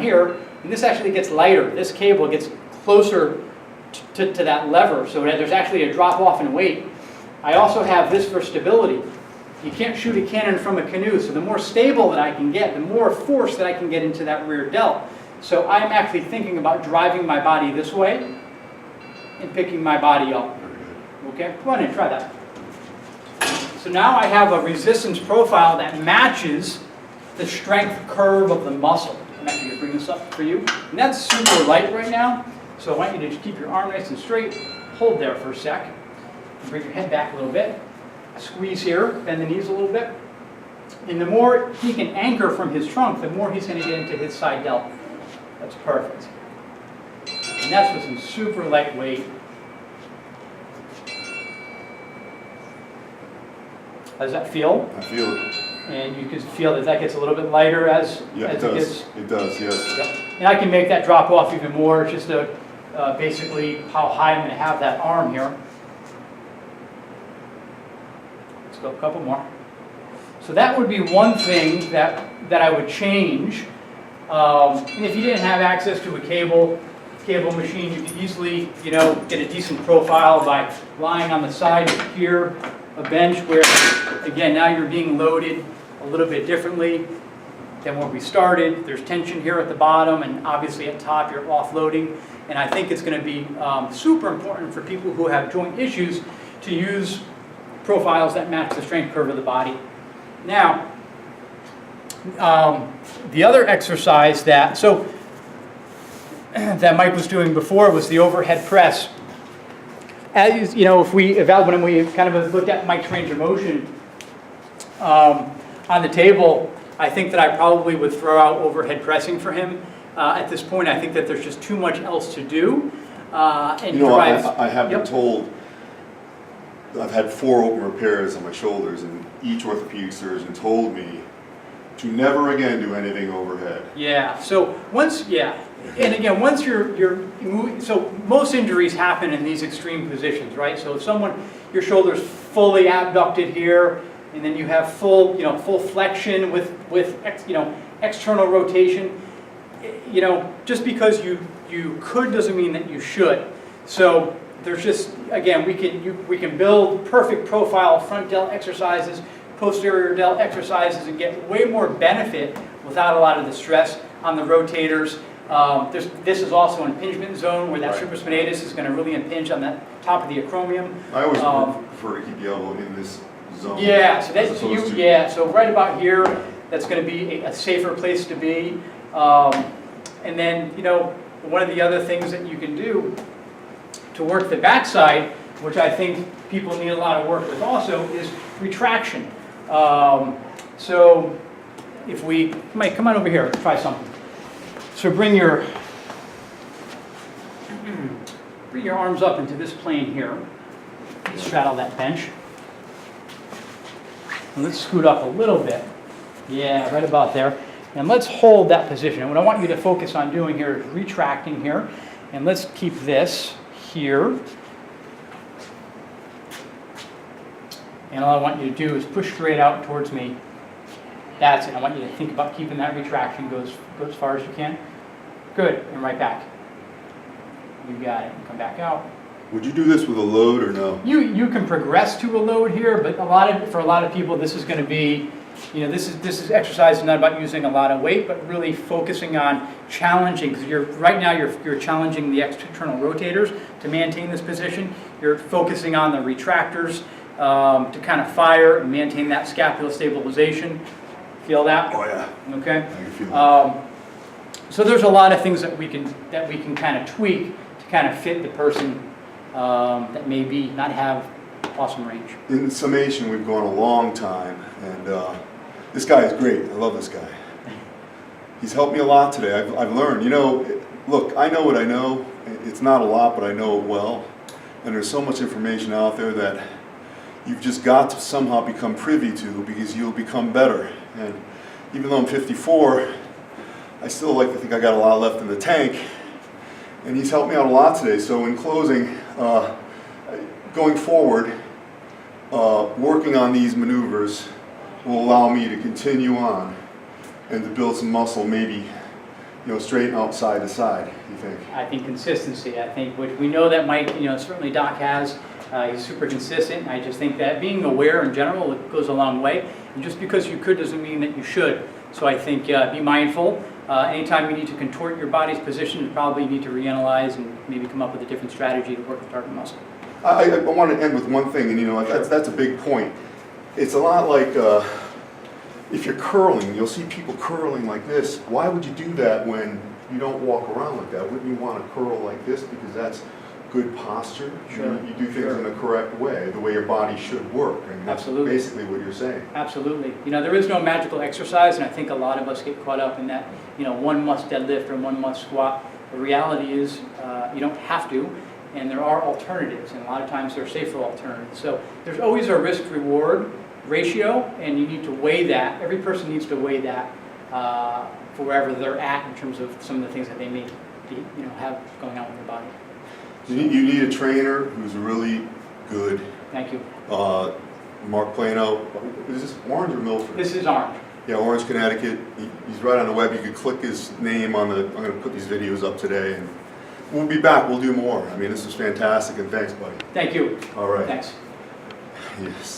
down here, and this actually gets lighter. This cable gets closer to that lever, so that there's actually a drop off in weight. I also have this for stability. You can't shoot a cannon from a canoe, so the more stable that I can get, the more force that I can get into that rear delt. So I'm actually thinking about driving my body this way and picking my body up. Okay, come on in, try that. So now I have a resistance profile that matches the strength curve of the muscle. I'm actually going to bring this up for you. And that's super light right now, so I want you to just keep your arm nice and straight. Hold there for a sec. Bring your head back a little bit. Squeeze here, bend the knees a little bit. And the more he can anchor from his trunk, the more he's going to get into his side delt. That's perfect. And that's with some super lightweight. How does that feel? I feel it. And you can feel that that gets a little bit lighter as, it it does. gets. It does, yes. Yep. And I can make that drop off even more. It's just basically how high I'm going to have that arm here. Let's go a couple more. So that would be one thing that I would change. And if you didn't have access to a cable machine, you could easily, get a decent profile by lying on the side here, a bench where, again, now you're being loaded a little bit differently than when we started. There's tension here at the bottom, and obviously at top you're offloading. And I think it's going to be super important for people who have joint issues to use profiles that match the strength curve of the body. Now, the other exercise that Mike was doing before was the overhead press. As if when we kind of looked at Mike's range of motion on the table, I think that I probably would throw out overhead pressing for him. At this point, I think that there's just too much else to do. And I have been told, I've had 4 open repairs on my shoulders, and each orthopedic surgeon told me to never again do anything overhead. Yeah. So once so most injuries happen in these extreme positions, right? So if your shoulder's fully abducted here, and then you have full flexion with external rotation, just because you could doesn't mean that you should. So there's just, again, we can build perfect profile front delt exercises, posterior delt exercises, and get way more benefit without a lot of the stress on the rotators. This is also an impingement zone where that supraspinatus is going to really impinge on that top of the acromion. I always prefer to keep the elbow in this zone. Yeah, so right about here, that's going to be a safer place to be. And then, one of the other things that you can do to work the backside, which I think people need a lot of work with also, is retraction. So if Mike, come on over here, try something. So bring your arms up into this plane here. Straddle that bench. And let's scoot up a little bit. Yeah, right about there. And let's hold that position. And what I want you to focus on doing here is retracting here. And let's keep this here. And all I want you to do is push straight out towards me. That's it. I want you to think about keeping that retraction go as far as you can. Good. And right back. You got it. Come back out. Would you do this with a load or no? You can progress to a load here, but for a lot of people, this is going to be, this is exercise not about using a lot of weight, but really focusing on challenging, because right now you're challenging the external rotators to maintain this position. You're focusing on the retractors to kind of fire and maintain that scapular stabilization. Feel that? Oh yeah. Okay. I can feel that. So there's a lot of things that we can kind of tweak to kind of fit the person that maybe not have awesome range. In summation, we've gone a long time, and this guy is great. I love this guy. He's helped me a lot today. I've learned, look, I know what I know. It's not a lot, but I know it well. And there's so much information out there that you've just got to somehow become privy to, because you'll become better. And even though I'm 54, I still like to think I got a lot left in the tank. And he's helped me out a lot today. So in closing, going forward, working on these maneuvers will allow me to continue on and to build some muscle maybe you know, straighten out side to side, you think? I think consistency. I think we know that Mike, you know, certainly Doc has. He's super consistent. I just think that being aware in general goes a long way. And just because you could doesn't mean that you should. So I think be mindful. Anytime you need to contort your body's position, you probably need to reanalyze and maybe come up with a different strategy to work the target muscle. I want to end with one thing, and you know, that's a big point. It's a lot like if you're curling, you'll see people curling like this. Why would you do that when you don't walk around like that? Wouldn't you want to curl like this because that's good posture? Sure. You do things in the correct way, the way your body should work, and that's Absolutely. basically what you're saying. Absolutely. You know, there is no magical exercise, and I think a lot of us get caught up in that, you know, one must deadlift or one must squat. The reality is you don't have to, and there are alternatives, and a lot of times they're safer alternatives. So there's always a risk-reward ratio, and you need to weigh that. Every person needs to weigh that for wherever they're at in terms of some of the things that they may be, you know, have going on with their body. You need a trainer who's really good. Thank you. Mark Plano, is this Orange or Milford? This is Orange. Yeah, Orange, Connecticut. He's right on the web. You could click his name on the, I'm going to put these videos up today, and we'll be back. We'll do more. I mean, this is fantastic, and thanks, buddy. Thank you. All right. Thanks. Yes.